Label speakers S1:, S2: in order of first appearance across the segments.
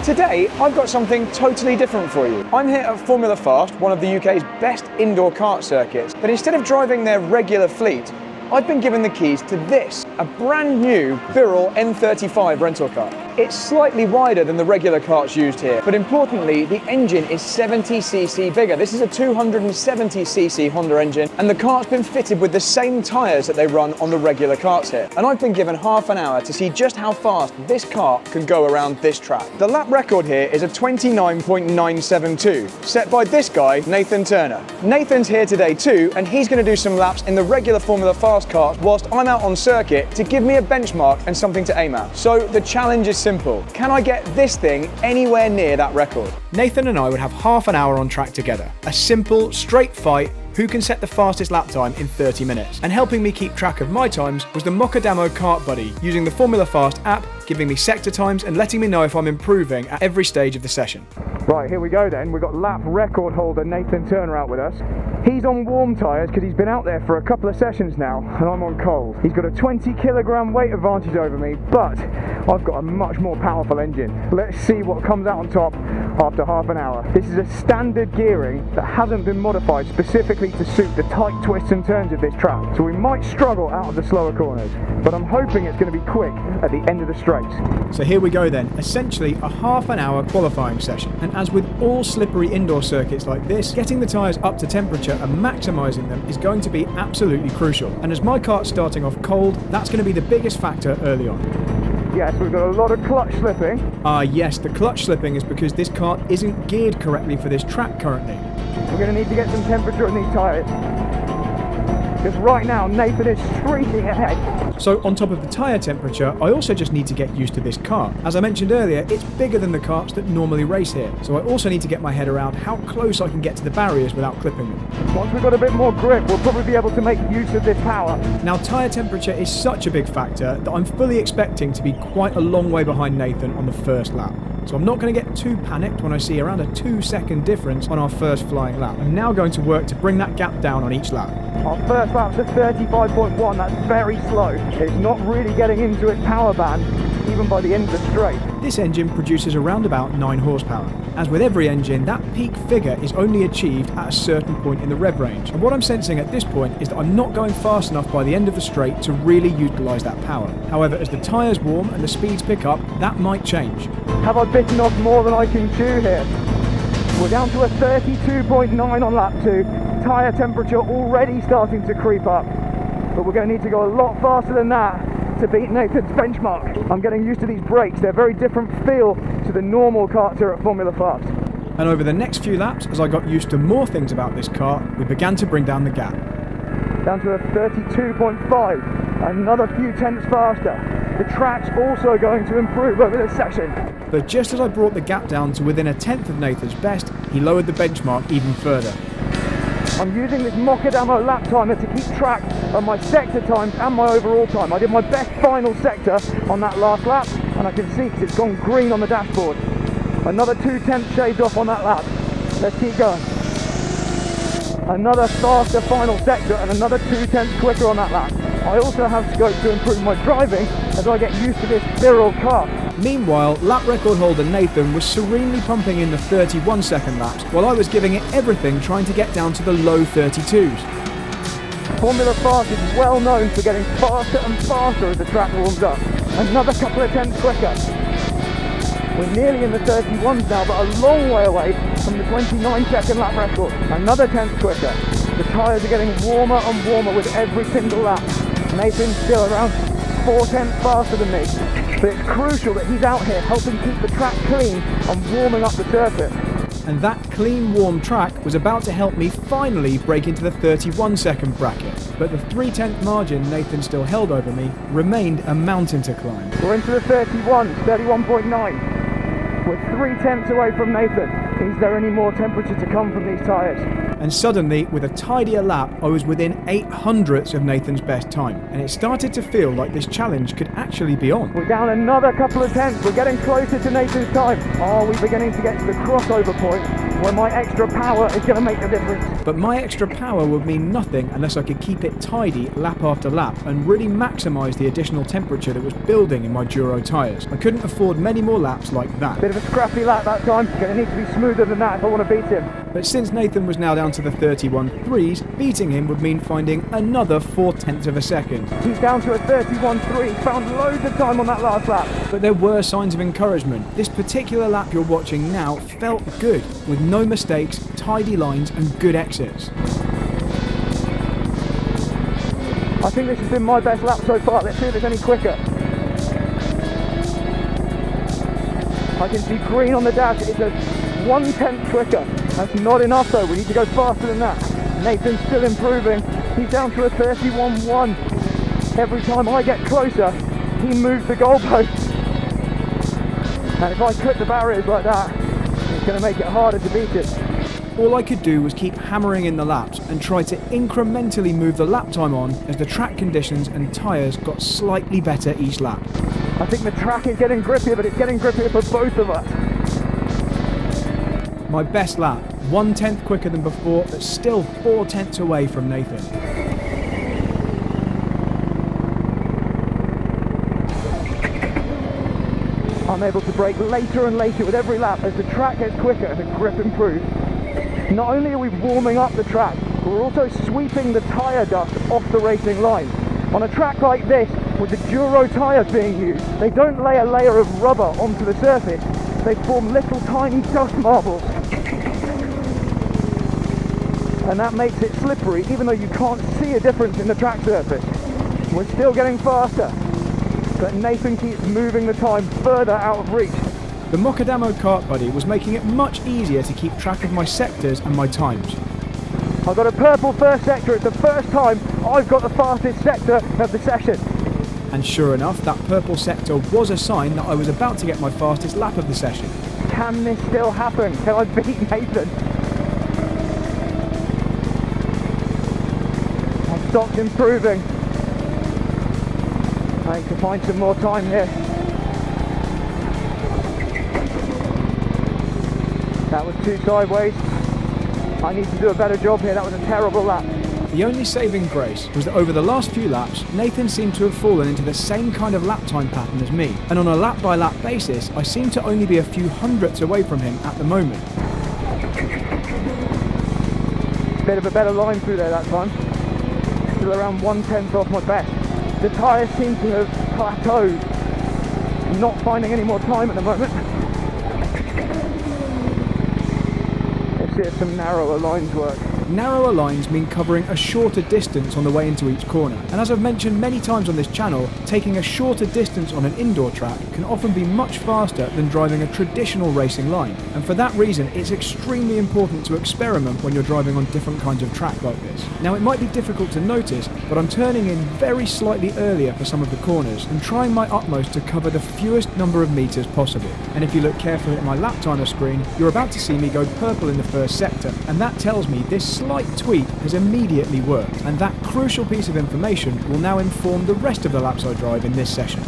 S1: Today, I've got something totally different for you. I'm here at Formula Fast, one of the UK's best indoor kart circuits, but instead of driving their regular fleet, I've been given the keys to this, a brand new Birrell N35 rental car. It's slightly wider than the regular karts used here, but importantly, the engine is 70cc bigger. This is a 270cc Honda engine, and the kart's been fitted with the same tyres that they run on the regular karts here. And I've been given half an hour to see just how fast this car can go around this track. The lap record here is a 29.972, set by this guy, Nathan Turner. Nathan's here today too, and he's going to do some laps in the regular Formula Fast karts whilst I'm out on circuit to give me a benchmark and something to aim at. So the challenge is simple. Can I get this thing anywhere near that record?
S2: Nathan and I would have half an hour on track together. A simple, straight fight. Who can set the fastest lap time in 30 minutes? And helping me keep track of my times was the MORE KERB Kart Buddy, using the Formula Fast app, giving me sector times and letting me know if I'm improving at every stage of the session.
S1: Right, here we go then. We've got lap record holder Nathan Turner out with us. He's on warm tyres because he's been out there for a couple of sessions now, and I'm on cold. He's got a 20 kilogram weight advantage over me, but I've got a much more powerful engine. Let's see what comes out on top after half an hour. This is a standard gearing that hasn't been modified specifically to suit the tight twists and turns of this track, so we might struggle out of the slower corners, but I'm hoping it's going to be quick at the end of the straights.
S2: So here we go then, essentially a half an hour qualifying session. And as with all slippery indoor circuits like this, getting the tyres up to temperature and maximising them is going to be absolutely crucial. And as my kart's starting off cold, that's going to be the biggest factor early on.
S1: Yes, we've got a lot of clutch slipping.
S2: Yes, the clutch slipping is because this kart isn't geared correctly for this track currently.
S1: We're going to need to get some temperature on these tyres, because right now Nathan is streaking ahead.
S2: So on top of the tyre temperature, I also just need to get used to this kart. As I mentioned earlier, it's bigger than the karts that normally race here, so I also need to get my head around how close I can get to the barriers without clipping them.
S1: Once we've got a bit more grip, we'll probably be able to make use of this power.
S2: Now, tyre temperature is such a big factor that I'm fully expecting to be quite a long way behind Nathan on the first lap. So I'm not going to get too panicked when I see around a 2-second difference on our first flying lap. I'm now going to work to bring that gap down on each lap.
S1: Our first lap's at 35.1, that's very slow. It's not really getting into its power band, even by the end of the straight.
S2: This engine produces around about 9 horsepower. As with every engine, that peak figure is only achieved at a certain point in the rev range. And what I'm sensing at this point is that I'm not going fast enough by the end of the straight to really utilise that power. However, as the tyres warm and the speeds pick up, that might change.
S1: Have I bitten off more than I can chew here? We're down to a 32.9 on lap 2. Tyre temperature already starting to creep up. But we're going to need to go a lot faster than that to beat Nathan's benchmark. I'm getting used to these brakes. They're a very different feel to the normal karts here at Formula Fast.
S2: And over the next few laps, as I got used to more things about this car, we began to bring down the gap.
S1: Down to a 32.5, another few tenths faster. The track's also going to improve over this section.
S2: But just as I brought the gap down to within a tenth of Nathan's best, he lowered the benchmark even further.
S1: I'm using this MORE KERB lap timer to keep track of my sector times and my overall time. I did my best final sector on that last lap, and I can see because it's gone green on the dashboard. Another 2 tenths shaved off on that lap. Let's keep going. Another faster final sector and another 2 tenths quicker on that lap. I also have scope to improve my driving as I get used to this Birrell kart.
S2: Meanwhile, lap record holder Nathan was serenely pumping in the 31-second laps, while I was giving it everything trying to get down to the low 32s.
S1: Formula Fast is well known for getting faster and faster as the track warms up. Another couple of tenths quicker. We're nearly in the 31s now, but a long way away from the 29-second lap record. Another tenth quicker. The tyres are getting warmer and warmer with every single lap. Nathan's still around 4 tenths faster than me. But it's crucial that he's out here helping keep the track clean and warming up the circuit.
S2: And that clean, warm track was about to help me finally break into the 31-second bracket. But the 3/10 margin Nathan still held over me remained a mountain to climb.
S1: We're into the 31s, 31.9. We're 3 tenths away from Nathan. Is there any more temperature to come from these tyres?
S2: And suddenly, with a tidier lap, I was within 800ths of Nathan's best time, and it started to feel like this challenge could actually be on.
S1: We're down another couple of tenths, we're getting closer to Nathan's time. Are we beginning to get to the crossover point where my extra power is going to make the difference?
S2: But my extra power would mean nothing unless I could keep it tidy lap after lap and really maximise the additional temperature that was building in my Duro tyres. I couldn't afford many more laps like that.
S1: Bit of a scrappy lap that time, going to need to be smoother than that if I want to beat him.
S2: But since Nathan was now down to the 31.3s, beating him would mean finding another 0.4 of a second.
S1: He's down to a 31.3, found loads of time on that last lap.
S2: But there were signs of encouragement. This particular lap you're watching now felt good, with no mistakes, tidy lines and good exits.
S1: I think this has been my best lap so far. Let's see if it's any quicker. I can see green on the dash. It's a 1/10 quicker. That's not enough though. We need to go faster than that. Nathan's still improving. He's down to a 31.1. Every time I get closer, he moves the goalpost. And if I cut the barriers like that, it's going to make it harder to beat it.
S2: All I could do was keep hammering in the laps and try to incrementally move the lap time on as the track conditions and tyres got slightly better each lap.
S1: I think the track is getting grippier, but it's getting grippier for both of us.
S2: My best lap, 1/10 quicker than before, but still 0.4 away from Nathan.
S1: I'm able to brake later and later with every lap as the track gets quicker and the grip improves. Not only are we warming up the track, we're also sweeping the tyre dust off the racing line. On a track like this, with the Duro tyres being used, they don't lay a layer of rubber onto the surface, they form little tiny dust marbles. And that makes it slippery, even though you can't see a difference in the track surface. We're still getting faster, but Nathan keeps moving the time further out of reach.
S2: The Mokadamo Kart Buddy was making it much easier to keep track of my sectors and my times.
S1: I've got a purple first sector. It's the first time I've got the fastest sector of the session.
S2: And sure enough, that purple sector was a sign that I was about to get my fastest lap of the session.
S1: Can this still happen? Can I beat Nathan? I've stopped improving. I need to find some more time here. That was too sideways. I need to do a better job here. That was a terrible lap.
S2: The only saving grace was that over the last few laps, Nathan seemed to have fallen into the same kind of lap time pattern as me. And on a lap by lap basis, I seem to only be a few hundredths away from him at the moment.
S1: Bit of a better line through there that time. Still around 1/10 off my best. The tyres seem to have plateaued. Not finding any more time at the moment. Let's see if some narrower lines work.
S2: Narrower lines mean covering a shorter distance on the way into each corner. And as I've mentioned many times on this channel, taking a shorter distance on an indoor track can often be much faster than driving a traditional racing line. And for that reason, it's extremely important to experiment when you're driving on different kinds of track like this. Now, it might be difficult to notice, but I'm turning in very slightly earlier for some of the corners and trying my utmost to cover the fewest number of meters possible. And if you look carefully at my lap timer screen, you're about to see me go purple in the first sector. And that tells me this slight tweak has immediately worked, and that crucial piece of information will now inform the rest of the laps I drive in this session.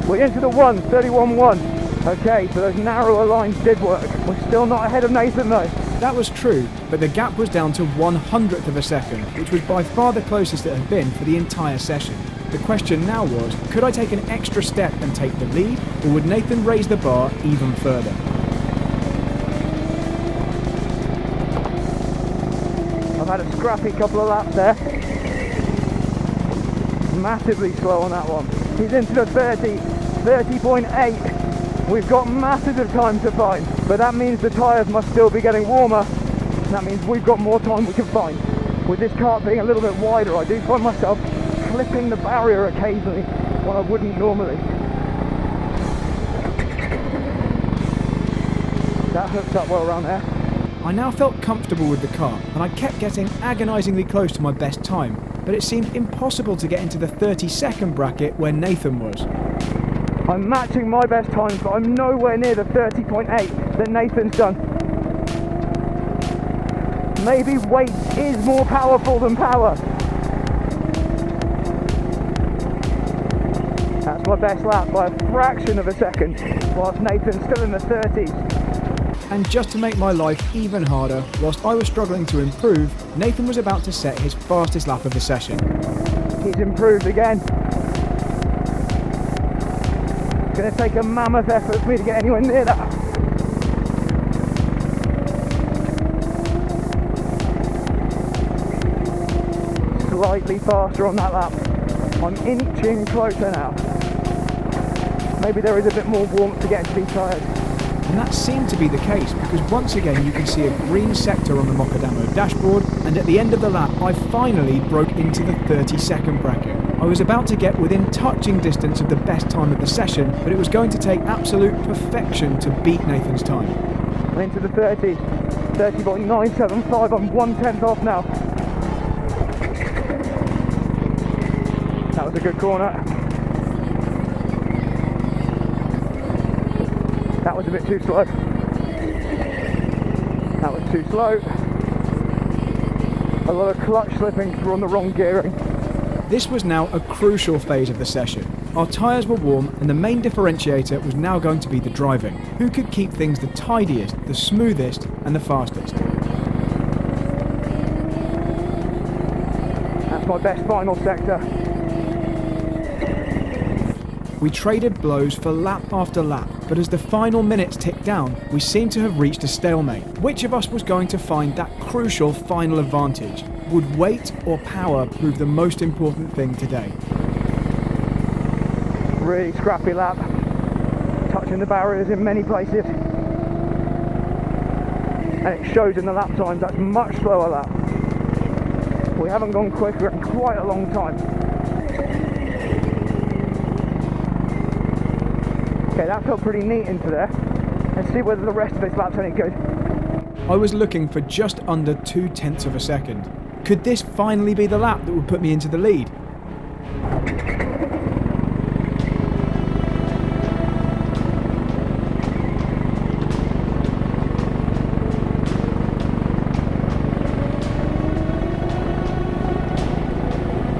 S1: We're into the 31.1. Okay, so those narrower lines did work. We're still not ahead of Nathan though.
S2: That was true, but the gap was down to 1/100th of a second, which was by far the closest it had been for the entire session. The question now was, could I take an extra step and take the lead, or would Nathan raise the bar even further?
S1: I've had a scrappy couple of laps there. Massively slow on that one. He's into the 30.8. We've got masses of time to find, but that means the tyres must still be getting warmer. That means we've got more time we can find. With this kart being a little bit wider, I do find myself clipping the barrier occasionally when I wouldn't normally. That hooks up well around there.
S2: I now felt comfortable with the car, and I kept getting agonisingly close to my best time, but it seemed impossible to get into the 30-second bracket where Nathan was.
S1: I'm matching my best times, but I'm nowhere near the 30.8 that Nathan's done. Maybe weight is more powerful than power. That's my best lap by a fraction of a second, whilst Nathan's still in the 30s.
S2: And just to make my life even harder, whilst I was struggling to improve, Nathan was about to set his fastest lap of the session.
S1: He's improved again. It's going to take a mammoth effort for me to get anywhere near that. Slightly faster on that lap. I'm inching closer now. Maybe there is a bit more warmth to get into these tyres.
S2: And that seemed to be the case, because once again you can see a green sector on the Macadamo dashboard, and at the end of the lap I finally broke into the 30-second bracket. I was about to get within touching distance of the best time of the session, but it was going to take absolute perfection to beat Nathan's time.
S1: I'm into the 30s, 30.975, I'm 1/10 off now. That was a good corner. That was a bit too slow. That was too slow. A lot of clutch slipping through on the wrong gearing.
S2: This was now a crucial phase of the session. Our tyres were warm, and the main differentiator was now going to be the driving. Who could keep things the tidiest, the smoothest, and the fastest?
S1: That's my best final sector.
S2: We traded blows for lap after lap, but as the final minutes ticked down, we seemed to have reached a stalemate. Which of us was going to find that crucial final advantage? Would weight or power prove the most important thing today?
S1: Really scrappy lap, touching the barriers in many places. And it shows in the lap times, that's much slower lap. We haven't gone quicker in quite a long time. Okay, that felt pretty neat into there. Let's see whether the rest of this lap's any good.
S2: I was looking for just under 0.2 of a second. Could this finally be the lap that would put me into the lead?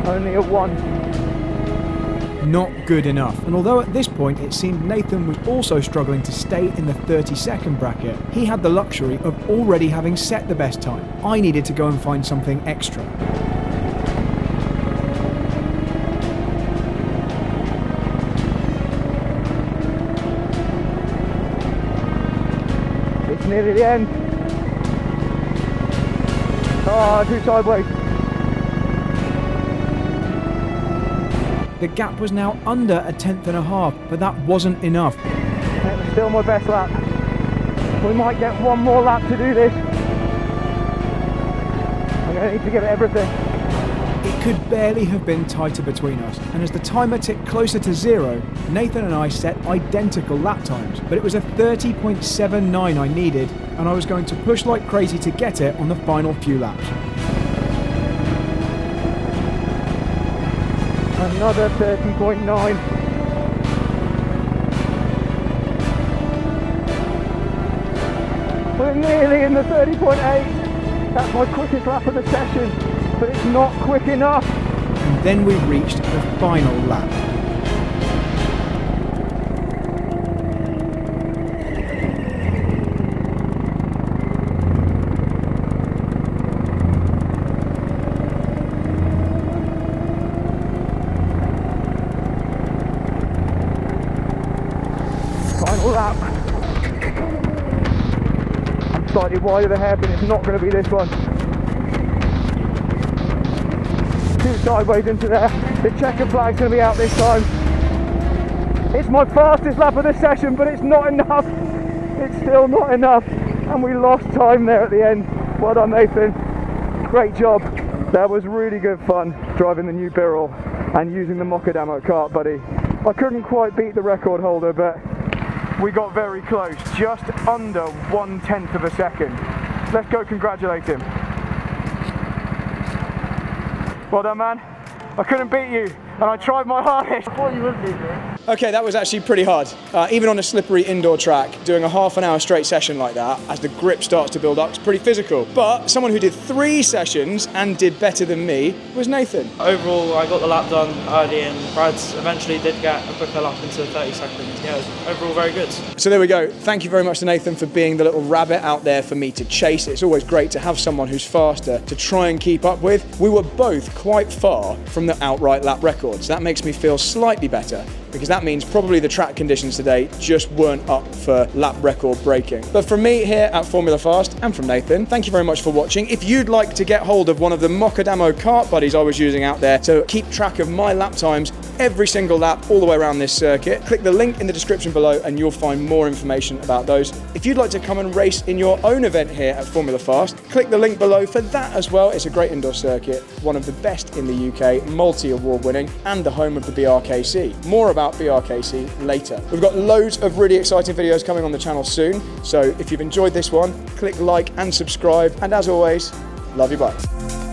S1: Only a 1.
S2: Not good enough. And although at this point it seemed Nathan was also struggling to stay in the 30-second bracket, he had the luxury of already having set the best time. I needed to go and find something extra.
S1: It's nearly the end. Oh, too sideways.
S2: The gap was now under 1/10.5, but that wasn't enough.
S1: It was still my best lap. We might get one more lap to do this. I'm going to need to give it everything.
S2: It could barely have been tighter between us, and as the timer ticked closer to 0, Nathan and I set identical lap times, but it was a 30.79 I needed, and I was going to push like crazy to get it on the final few laps.
S1: Another 30.9. We're nearly in the 30.8. That's my quickest lap of the session, but it's not quick enough.
S2: And then we reached the final lap.
S1: Final lap. I'm slightly wide of the hairpin, it's not going to be this one. Too sideways into there. The checker flag's going to be out this time. It's my fastest lap of the session, but it's not enough. It's still not enough. And we lost time there at the end. Well done, Nathan. Great job. That was really good fun, driving the new Birrell and using the Macadamo kart, buddy. I couldn't quite beat the record holder, but we got very close, just under 1/10 of a second. Let's go congratulate him. Well done, man. I couldn't beat you, and I tried my hardest.
S3: I thought you would be, bro.
S1: Okay, that was actually pretty hard. Even on a slippery indoor track, doing a half an hour straight session like that, as the grip starts to build up, is pretty physical. But someone who did 3 sessions and did better than me was Nathan.
S3: Overall, I got the lap done early and Brad eventually did get a quicker lap into 30 seconds. Yeah, it was overall very good.
S1: So there we go. Thank you very much to Nathan for being the little rabbit out there for me to chase. It's always great to have someone who's faster to try and keep up with. We were both quite far from the outright lap records. That makes me feel slightly better, because that means probably the track conditions today just weren't up for lap record breaking. But from me here at Formula Fast and from Nathan, thank you very much for watching. If you'd like to get hold of one of the Mockadamo kart buddies I was using out there to keep track of my lap times every single lap all the way around this circuit, click the link in the description below and you'll find more information about those. If you'd like to come and race in your own event here at Formula Fast, click the link below for that as well. It's a great indoor circuit, one of the best in the UK, multi-award winning, and the home of the BRKC. More about BRKC later. We've got loads of really exciting videos coming on the channel soon, so if you've enjoyed this one, click like and subscribe, and as always, love you, bye.